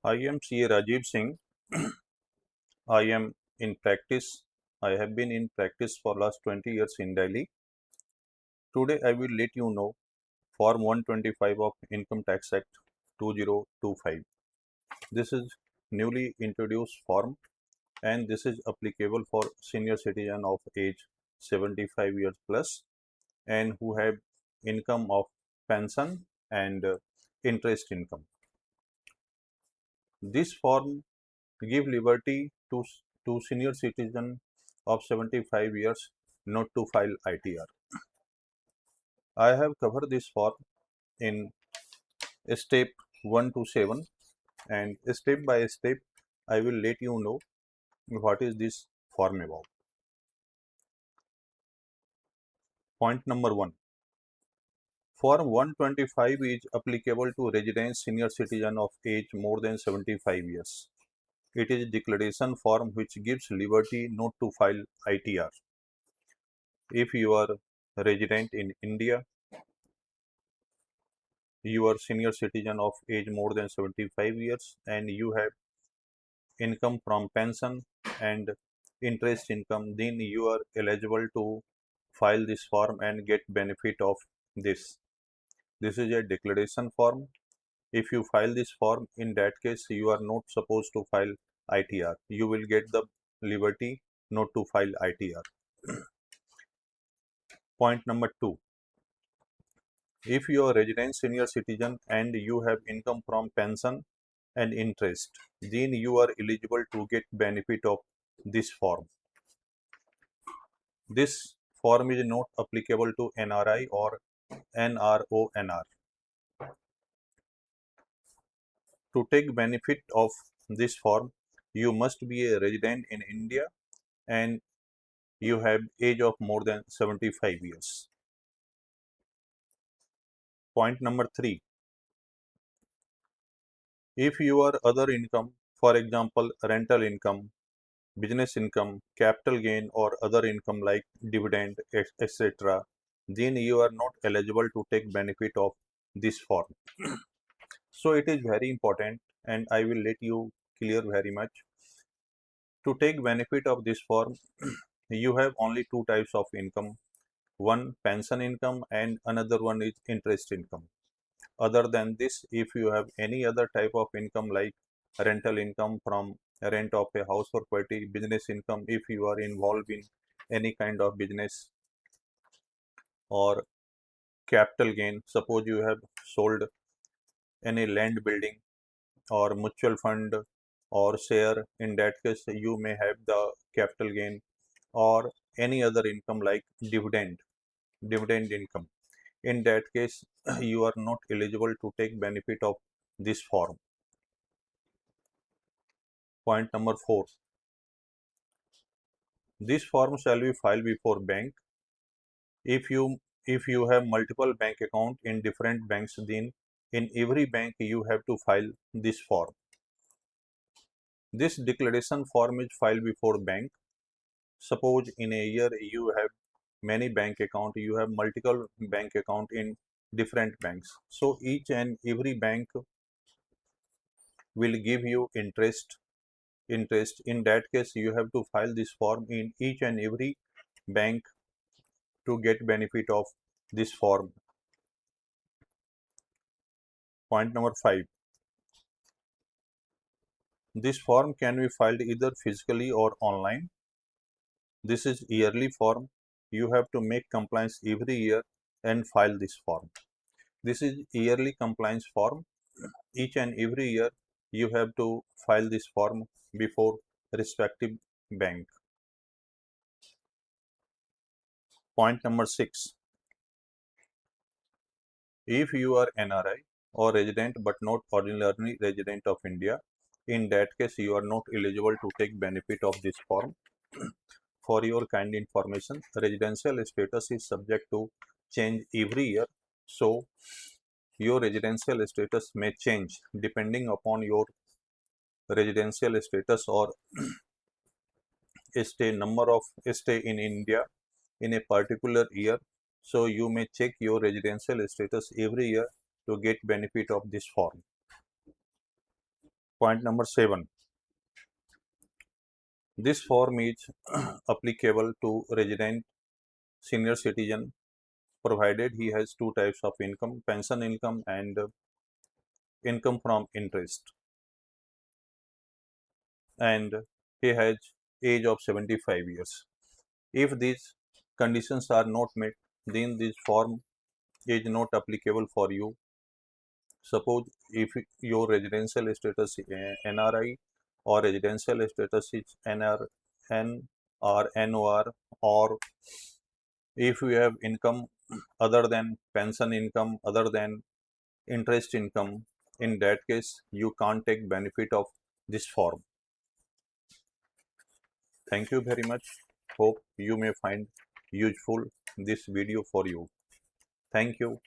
I am CA Rajiv Singh. I am in practice. I have been in practice for last 20 years in Delhi. Today I will let you know Form 125 of Income Tax Act 2025. This is newly introduced form and this is applicable for senior citizen of age 75 years plus and who have income of pension and interest income. This form give liberty to senior citizen of 75 years not to file ITR. I have covered this form in step 1 to 7 and step by step I will let you know what is this form about. Point number 1. Form 125 is applicable to resident senior citizen of age more than 75 years. It is a declaration form which gives liberty not to file ITR. If you are resident in India, you are senior citizen of age more than 75 years and you have income from pension and interest income, then you are eligible to file this form and get benefit of this. This is a declaration form. If you file this form, in that case you are not supposed to file ITR. You will get the liberty not to file ITR. Point number 2. If you are resident senior citizen and you have income from pension and interest, then you are eligible to get benefit of this form. This form is not applicable to NRI or NRONR. To take benefit of this form, you must be a resident in India and you have age of more than 75 years. Point number 3. If your other income, for example, rental income, business income, capital gain or other income like dividend, etc., then you are not eligible to take benefit of this form. So it is very important and I will let you clear very much. To take benefit of this form, you have only two types of income. One pension income and another one is interest income. Other than this, if you have any other type of income like rental income from rent of a house or property, business income if you are involved in any kind of business, or capital gain, suppose you have sold any land building or mutual fund or share, in that case you may have the capital gain, or any other income like dividend income. In that case you are not eligible to take benefit of this form. Point number 4. This form shall be filed before bank. If you have multiple bank account in different banks, then in every bank you have to file this form. This declaration form is filed before bank. Suppose in a year you have many bank account, you have multiple bank account in different banks. So each and every bank will give you interest. In that case you have to file this form in each and every bank to get benefit of this form. Point number 5. This form can be filed either physically or online. This is yearly form. You have to make compliance every year and file this form. This is yearly compliance form. Each and every year you have to file this form before respective bank. Point number 6. If you are NRI or resident but not ordinary resident of India, in that case you are not eligible to take benefit of this form. For your kind information, residential status is subject to change every year. So your residential status may change depending upon your residential status or number of stay in India in a particular year. So you may check your residential status every year to get benefit of this form. Point number 7. This form is applicable to resident senior citizen provided he has two types of income, pension income and income from interest, and he has age of 75 years. If these conditions are not met, then this form is not applicable for you. Suppose if your residential status is NRI or residential status is NRN or NOR, or if you have income other than pension income, other than interest income, in that case you can't take benefit of this form. Thank you very much. Hope you may find useful this video for you. Thank you.